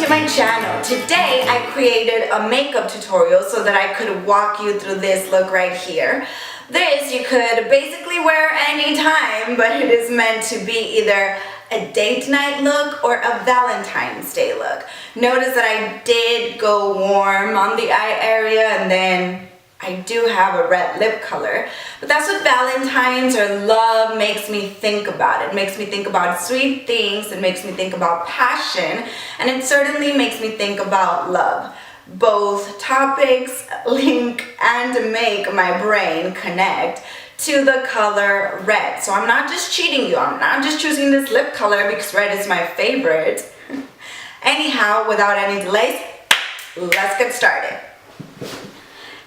to my channel. Today I created a makeup tutorial so that I could walk you through this look right here. This you could basically wear anytime, but it is meant to be either a date night look or a Valentine's Day look. Notice that I did go warm on the eye area, and then I do have a red lip color, but that's what Valentine's or love makes me think about. It makes me think about sweet things, it makes me think about passion, and it certainly makes me think about love. Both topics link and make my brain connect to the color red. So I'm not just cheating you, I'm not just choosing this lip color because red is my favorite. Anyhow, without any delays, let's get started.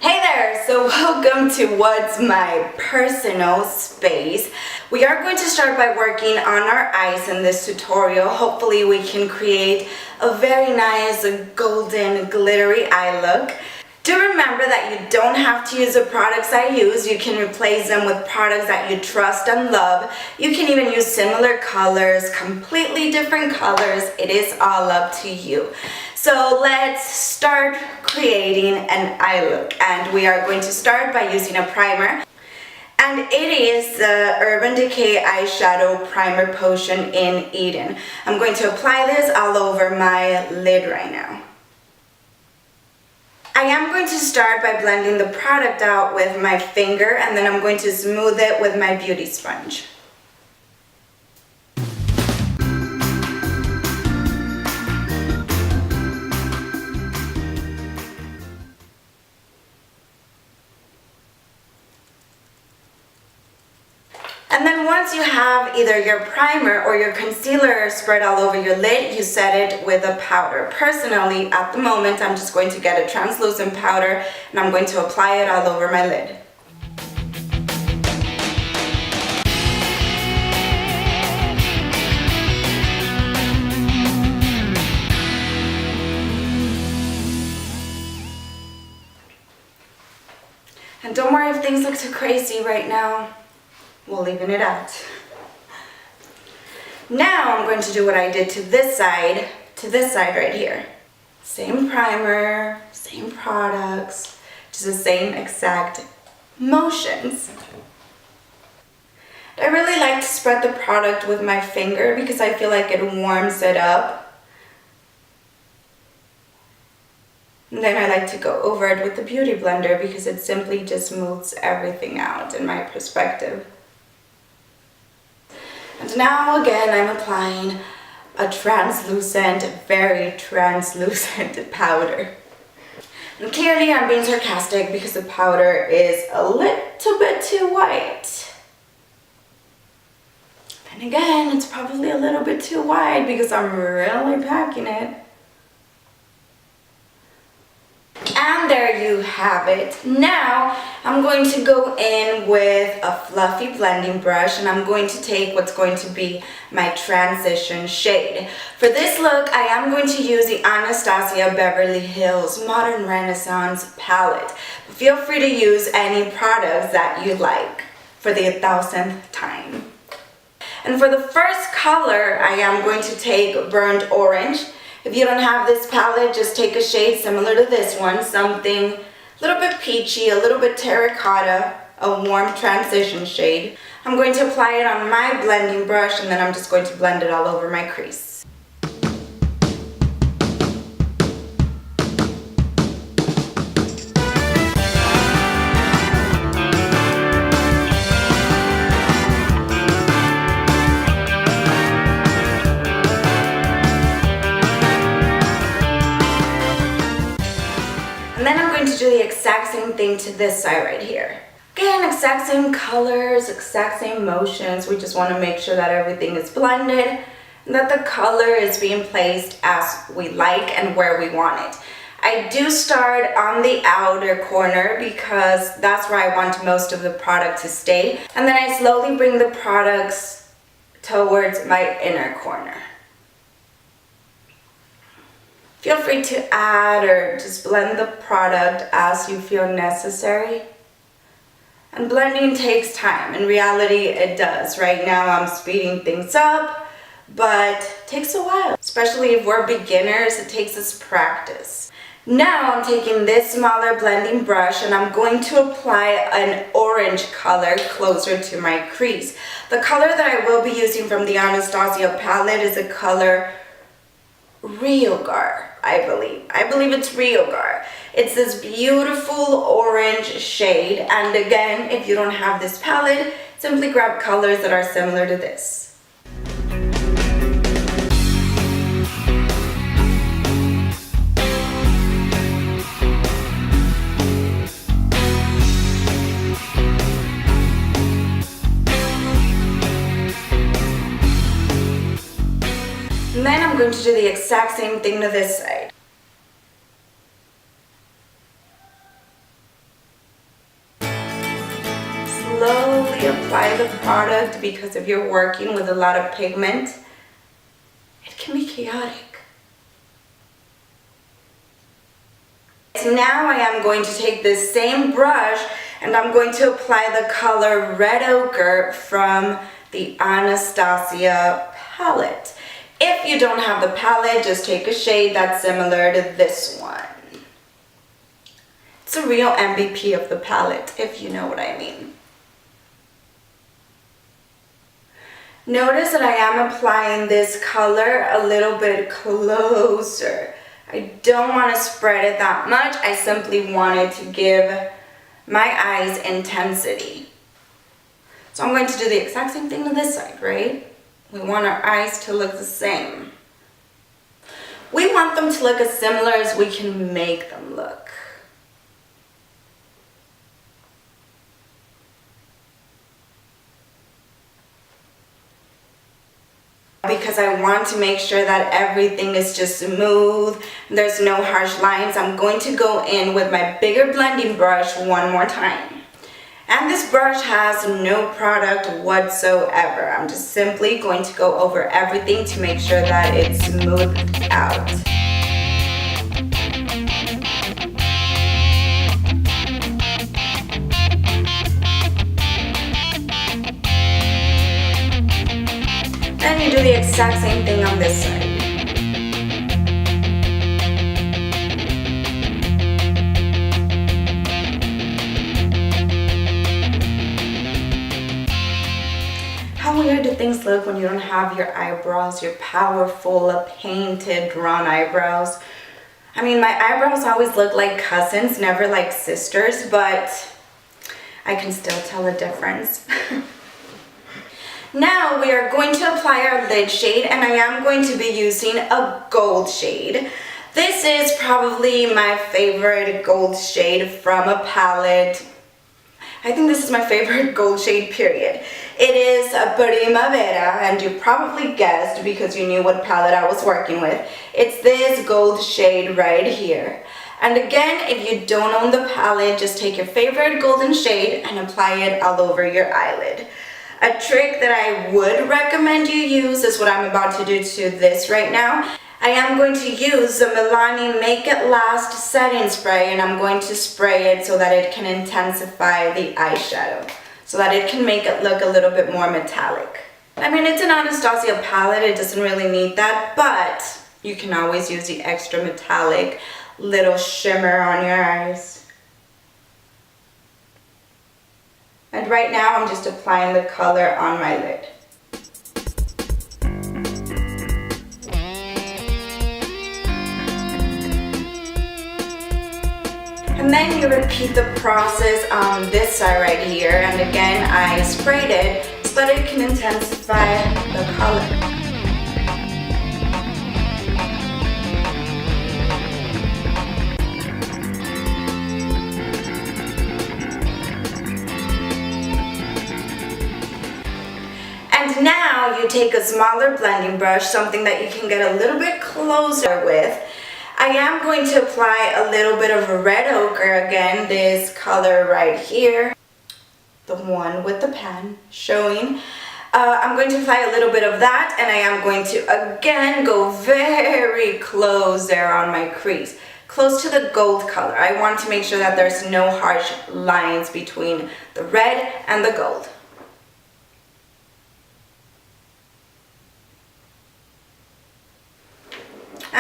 Hey there, so welcome to What's My Personal Space. We are going to start by working on our eyes in this tutorial. Hopefully we can create a very nice golden glittery eye look. Do remember that you don't have to use the products I use. You can replace them with products that you trust and love. You can even use similar colors, completely different colors. It is all up to you. So let's start creating an eye look, and we are going to start by using a primer, and it is the Urban Decay Eyeshadow Primer Potion in Eden. I'm going to apply this all over my lid right now. I am going to start by blending the product out with my finger, and then I'm going to smooth it with my beauty sponge. And then once you have either your primer or your concealer spread all over your lid, you set it with a powder. Personally, at the moment, I'm just going to get a translucent powder and I'm going to apply it all over my lid. And don't worry if things look too crazy right now. We'll even it out. Now I'm going to do what I did to this side right here. Same primer, same products, just the same exact motions. I really like to spread the product with my finger because I feel like it warms it up. And then I like to go over it with the Beauty Blender because it simply just smooths everything out in my perspective. And now again I'm applying a translucent, very translucent powder. And clearly I'm being sarcastic because the powder is a little bit too white. And again, it's probably a little bit too wide because I'm really packing it. And there you have it. Now I'm going to go in with a fluffy blending brush, and I'm going to take what's going to be my transition shade. For this look, I am going to use the Anastasia Beverly Hills Modern Renaissance palette. Feel free to use any products that you like for the 1000th time. And for the first color, I am going to take Burnt Orange. If you don't have this palette, just take a shade similar to this one, something a little bit peachy, a little bit terracotta, a warm transition shade. I'm going to apply it on my blending brush, and then I'm just going to blend it all over my crease. And then I'm going to do the exact same thing to this side right here. Again, exact same colors, exact same motions. We just want to make sure that everything is blended and that the color is being placed as we like and where we want it. I do start on the outer corner because that's where I want most of the product to stay. And then I slowly bring the products towards my inner corner. Feel free to add or just blend the product as you feel necessary. And blending takes time. In reality, it does. Right now, I'm speeding things up, but it takes a while, especially if we're beginners. It takes us practice. Now I'm taking this smaller blending brush and I'm going to apply an orange color closer to my crease. The color that I will be using from the Anastasia palette is the color Realgar, I believe. I believe it's Realgar. It's this beautiful orange shade, and again, if you don't have this palette, simply grab colors that are similar to this. And then I'm going to do the exact same thing to this side. Slowly apply the product, because if you're working with a lot of pigment, it can be chaotic. So now I am going to take this same brush and I'm going to apply the color Red Ochre from the Anastasia palette. If you don't have the palette, just take a shade that's similar to this one. It's a real MVP of the palette, if you know what I mean. Notice that I am applying this color a little bit closer. I don't want to spread it that much. I simply wanted to give my eyes intensity. So I'm going to do the exact same thing to this side, right? We want our eyes to look the same. We want them to look as similar as we can make them look. Because I want to make sure that everything is just smooth, there's no harsh lines, I'm going to go in with my bigger blending brush one more time. And this brush has no product whatsoever. I'm just simply going to go over everything to make sure that it's smoothed out. Then you do the exact same thing on this side. How weird do things look when you don't have your eyebrows, your powerful, painted, drawn eyebrows? I mean, my eyebrows always look like cousins, never like sisters, but I can still tell the difference. Now we are going to apply our lid shade, and I am going to be using a gold shade. This is probably my favorite gold shade from a palette. I think this is my favorite gold shade, period. It is a Primavera, and you probably guessed because you knew what palette I was working with. It's this gold shade right here. And again, if you don't own the palette, just take your favorite golden shade and apply it all over your eyelid. A trick that I would recommend you use is what I'm about to do to this right now. I am going to use the Milani Make It Last setting spray, and I'm going to spray it so that it can intensify the eyeshadow, so that it can make it look a little bit more metallic. I mean, it's an Anastasia palette, it doesn't really need that, but you can always use the extra metallic little shimmer on your eyes. And right now I'm just applying the color on my lid. And then you repeat the process on this side right here, and again I sprayed it so that it can intensify the color. And now you take a smaller blending brush, something that you can get a little bit closer with. I am going to apply a little bit of a red ochre, again, this color right here, the one with the pan showing. I'm going to apply a little bit of that, and I am going to again go very close there on my crease, close to the gold color. I want to make sure that there's no harsh lines between the red and the gold.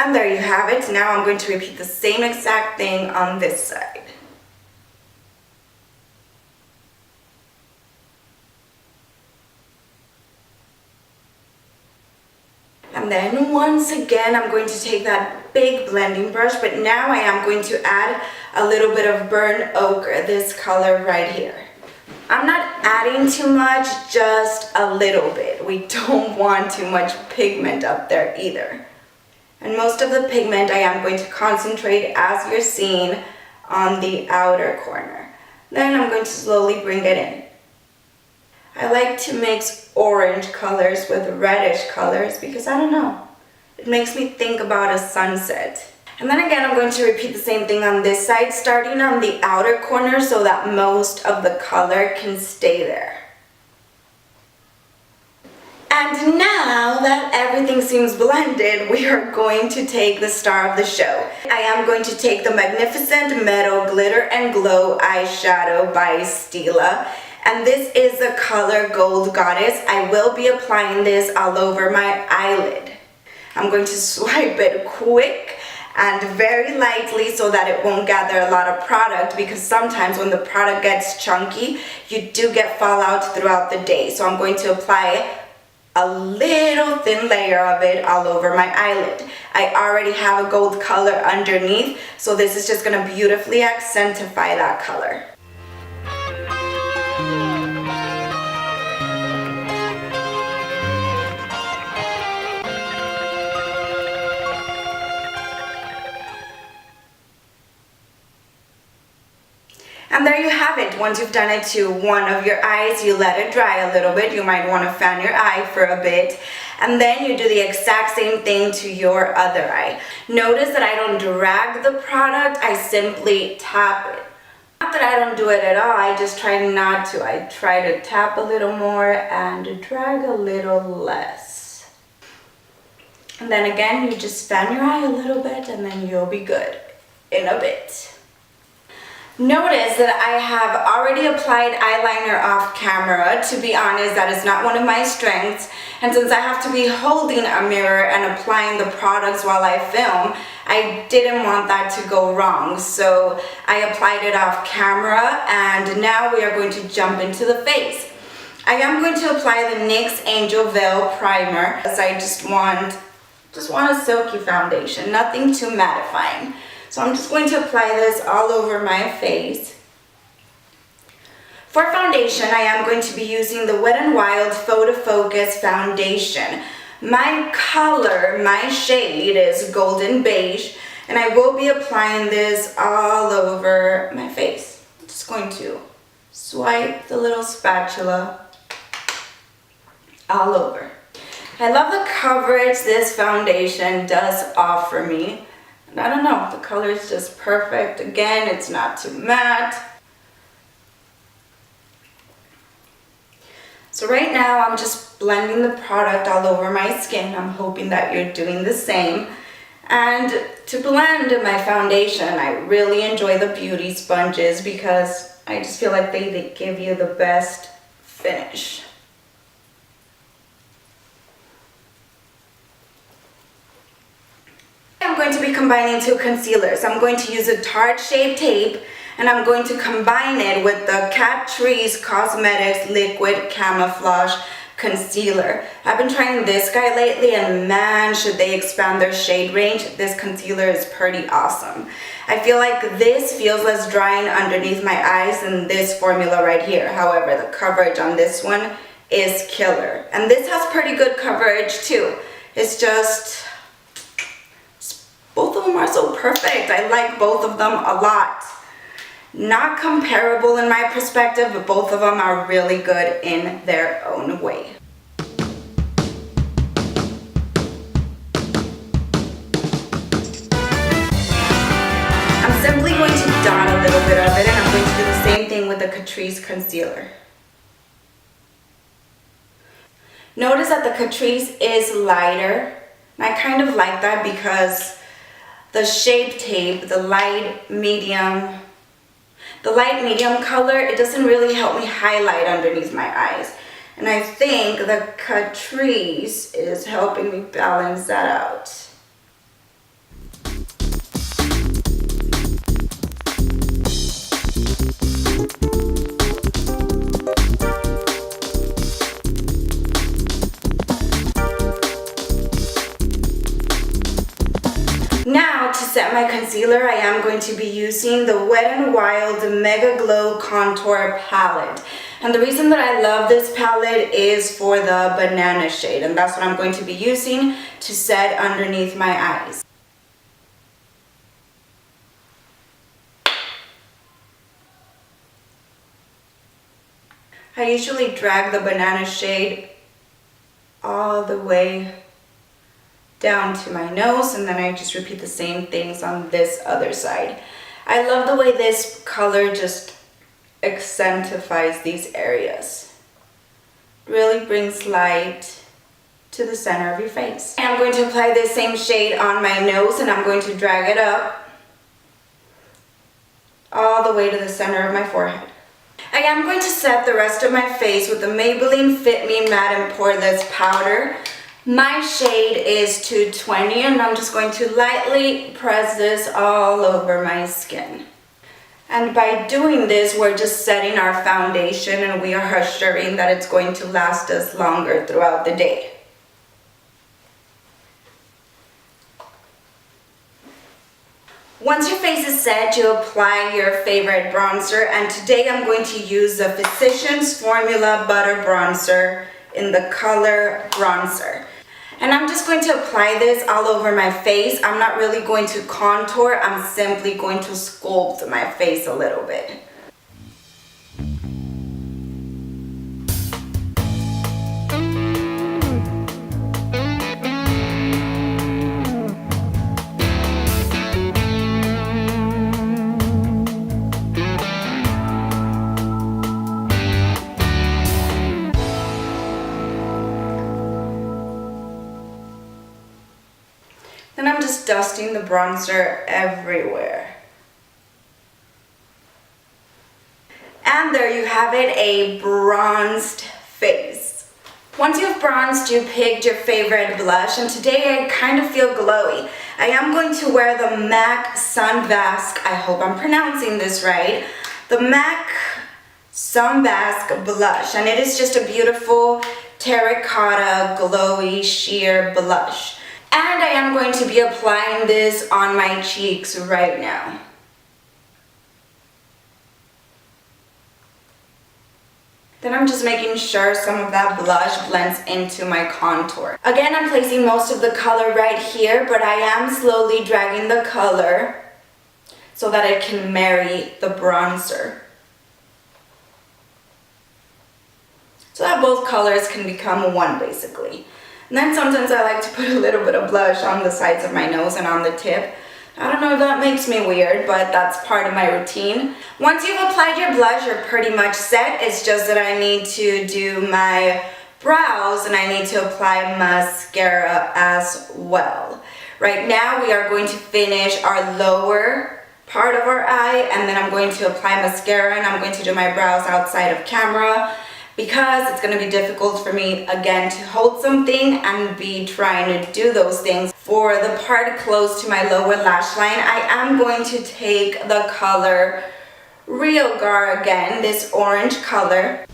And there you have it. Now I'm going to repeat the same exact thing on this side. And then once again, I'm going to take that big blending brush, but now I am going to add a little bit of burnt ochre, this color right here. I'm not adding too much, just a little bit. We don't want too much pigment up there either. And most of the pigment I am going to concentrate, as you're seeing, on the outer corner. Then I'm going to slowly bring it in. I like to mix orange colors with reddish colors because I don't know, it makes me think about a sunset. And then again, I'm going to repeat the same thing on this side, starting on the outer corner so that most of the color can stay there. And now that everything seems blended, we are going to take the star of the show. I am going to take the Magnificent Meadow Glitter and Glow eyeshadow by Stila. And this is the color Gold Goddess. I will be applying this all over my eyelid. I'm going to swipe it quick and very lightly so that it won't gather a lot of product, because sometimes when the product gets chunky, you do get fallout throughout the day. So I'm going to apply a little thin layer of it all over my eyelid. I already have a gold color underneath, so this is just going to beautifully accentify that color. And there you have it. Once you've done it to one of your eyes, you let it dry a little bit. You might want to fan your eye for a bit. And then you do the exact same thing to your other eye. Notice that I don't drag the product, I simply tap it. Not that I don't do it at all, I just try not to. I try to tap a little more and drag a little less. And then again, you just fan your eye a little bit and then you'll be good in a bit. Notice that I have already applied eyeliner off camera. To be honest, that is not one of my strengths. And since I have to be holding a mirror and applying the products while I film, I didn't want that to go wrong. So I applied it off camera, and now we are going to jump into the face. I am going to apply the NYX Angel Veil Primer, as I just want a silky foundation, nothing too mattifying. So I'm just going to apply this all over my face. For foundation, I am going to be using the Wet n Wild Photo Focus Foundation. My color, my shade is Golden Beige, and I will be applying this all over my face. I'm just going to swipe the little spatula all over. I love the coverage this foundation does offer me. I don't know, the color is just perfect. Again, it's not too matte. So right now I'm just blending the product all over my skin. I'm hoping that you're doing the same. And to blend my foundation, I really enjoy the beauty sponges because I just feel like they give you the best finish. I'm going to be combining two concealers. I'm going to use a Tarte Shape Tape, and I'm going to combine it with the Catrice Cosmetics Liquid Camouflage Concealer. I've been trying this guy lately, and man, should they expand their shade range. This concealer is pretty awesome. I feel like this feels less drying underneath my eyes than this formula right here. However, the coverage on this one is killer. And this has pretty good coverage too. It's just, both of them are so perfect. I like both of them a lot. Not comparable in my perspective, but both of them are really good in their own way. I'm simply going to dot a little bit of it, and I'm going to do the same thing with the Catrice Concealer. Notice that the Catrice is lighter, and I kind of like that because the Shape Tape, the light medium color, it doesn't really help me highlight underneath my eyes. And I think the Catrice is helping me balance that out. set my concealer, I am going to be using the Wet n Wild Mega Glow Contour Palette. And the reason that I love this palette is for the banana shade, and that's what I'm going to be using to set underneath my eyes. I usually drag the banana shade all the way down to my nose, and then I just repeat the same things on this other side. I love the way this color just accentuates these areas. Really brings light to the center of your face. I'm going to apply this same shade on my nose, and I'm going to drag it up all the way to the center of my forehead. I am going to set the rest of my face with the Maybelline Fit Me Matte and Poreless Powder. My shade is 220, and I'm just going to lightly press this all over my skin. And by doing this, we're just setting our foundation, and we are assuring that it's going to last us longer throughout the day. Once your face is set, you apply your favorite bronzer, and today I'm going to use the Physicians Formula Butter Bronzer in the color Bronzer. And I'm just going to apply this all over my face. I'm not really going to contour, I'm simply going to sculpt my face a little bit. Then I'm just dusting the bronzer everywhere. And there you have it, a bronzed face. Once you've bronzed, you picked your favorite blush, and today I kind of feel glowy. I am going to wear the MAC Sunbath, I hope I'm pronouncing this right, the MAC Sunbath Blush, and it is just a beautiful terracotta glowy sheer blush. And I am going to be applying this on my cheeks right now. Then I'm just making sure some of that blush blends into my contour. Again, I'm placing most of the color right here, but I am slowly dragging the color so that it can marry the bronzer, so that both colors can become one basically. And then sometimes I like to put a little bit of blush on the sides of my nose and on the tip. I don't know if that makes me weird, but that's part of my routine. Once you've applied your blush, you're pretty much set. It's just that I need to do my brows and I need to apply mascara as well. Right now we are going to finish our lower part of our eye, and then I'm going to apply mascara, and I'm going to do my brows outside of camera, because it's going to be difficult for me again to hold something and be trying to do those things. For the part close to my lower lash line, I am going to take the color Real Gar again, this orange color.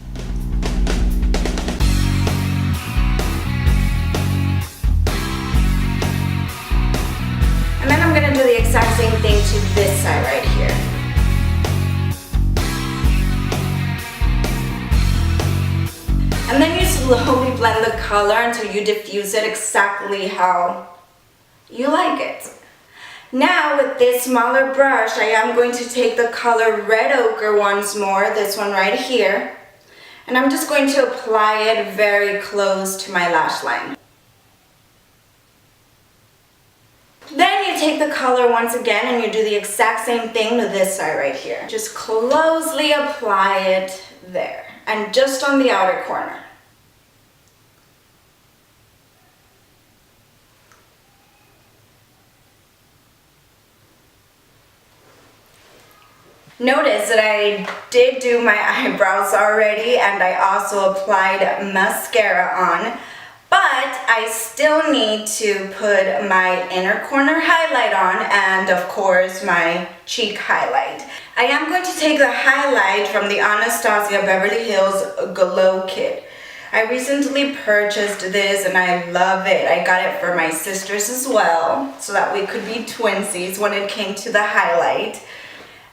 And then I'm going to do the exact same thing to this side right here. And then you slowly blend the color until you diffuse it exactly how you like it. Now with this smaller brush, I am going to take the color Red Ochre once more, this one right here, and I'm just going to apply it very close to my lash line. Then you take the color once again and you do the exact same thing to this side right here. Just closely apply it there, and just on the outer corner. Notice that I did do my eyebrows already, and I also applied mascara on, but I still need to put my inner corner highlight on and of course my cheek highlight. I am going to take the highlight from the Anastasia Beverly Hills Glow Kit. I recently purchased this and I love it. I got it for my sisters as well, so that we could be twinsies when it came to the highlight.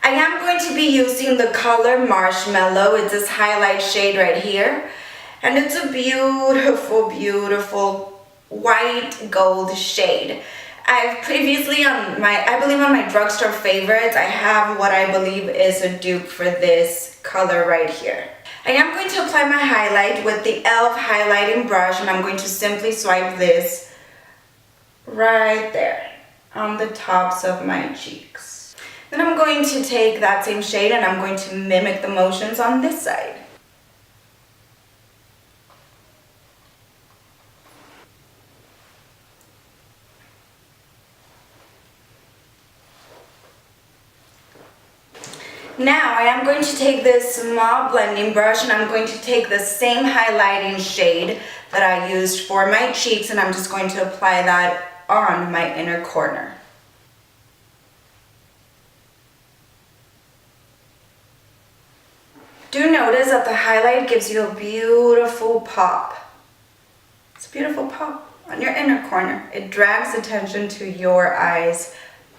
I am going to be using the color Marshmallow. It's this highlight shade right here. And it's a beautiful, beautiful white gold shade. I've previously I believe on my drugstore favorites, I have what I believe is a dupe for this color right here. I am going to apply my highlight with the e.l.f. highlighting brush, and I'm going to simply swipe this right there on the tops of my cheeks. Then I'm going to take that same shade and I'm going to mimic the motions on this side. Now I am going to take this small blending brush and I'm going to take the same highlighting shade that I used for my cheeks, and I'm just going to apply that on my inner corner. Do notice that the highlight gives you a beautiful pop. It's a beautiful pop on your inner corner. It drags attention to your eyes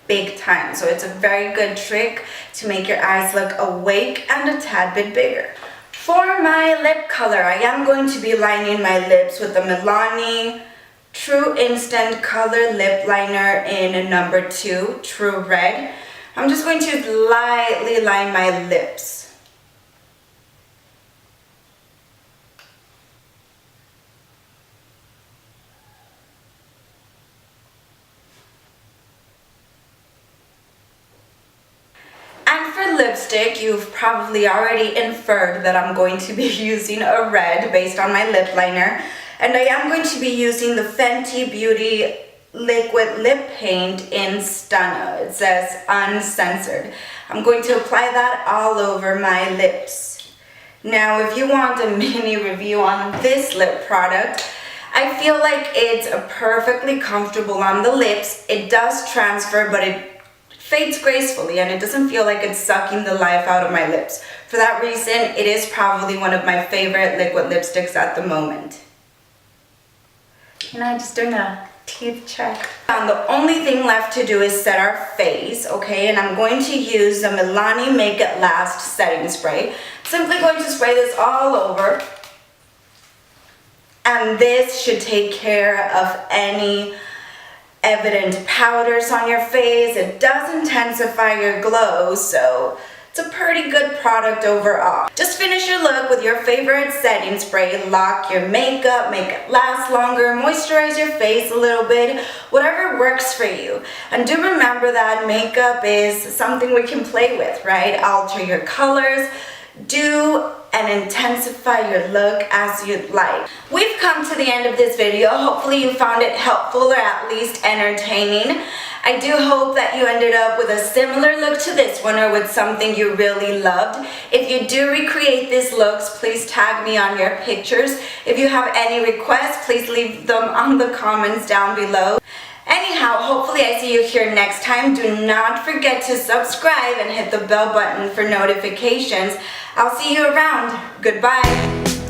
big time. So it's a very good trick to make your eyes look awake and a tad bit bigger. For my lip color, I am going to be lining my lips with the Milani True Instant Color Lip Liner in number 2, True Red. I'm just going to lightly line my lips. And for lipstick, you've probably already inferred that I'm going to be using a red based on my lip liner. And I am going to be using the Fenty Beauty Liquid Lip Paint in Stunna. It says uncensored. I'm going to apply that all over my lips. Now, if you want a mini review on this lip product, I feel like it's perfectly comfortable on the lips. It does transfer, but it fades gracefully and it doesn't feel like it's sucking the life out of my lips. For that reason, it is probably one of my favorite liquid lipsticks at the moment. You know, I'm just doing a teeth check. And the only thing left to do is set our face, okay? And I'm going to use the Milani Make It Last setting spray. Simply going to spray this all over. And this should take care of any evident powders on your face. It does intensify your glow, so it's a pretty good product overall. Just finish your look with your favorite setting spray, lock your makeup, make it last longer, moisturize your face a little bit, whatever works for you. And do remember that makeup is something we can play with, right? Alter your colors, do and intensify your look as you'd like. We've come to the end of this video. Hopefully you found it helpful or at least entertaining. I do hope that you ended up with a similar look to this one or with something you really loved. If you do recreate these looks, please tag me on your pictures. If you have any requests, please leave them on the comments down below. Anyhow, hopefully I see you here next time. Do not forget to subscribe and hit the bell button for notifications. I'll see you around. Goodbye.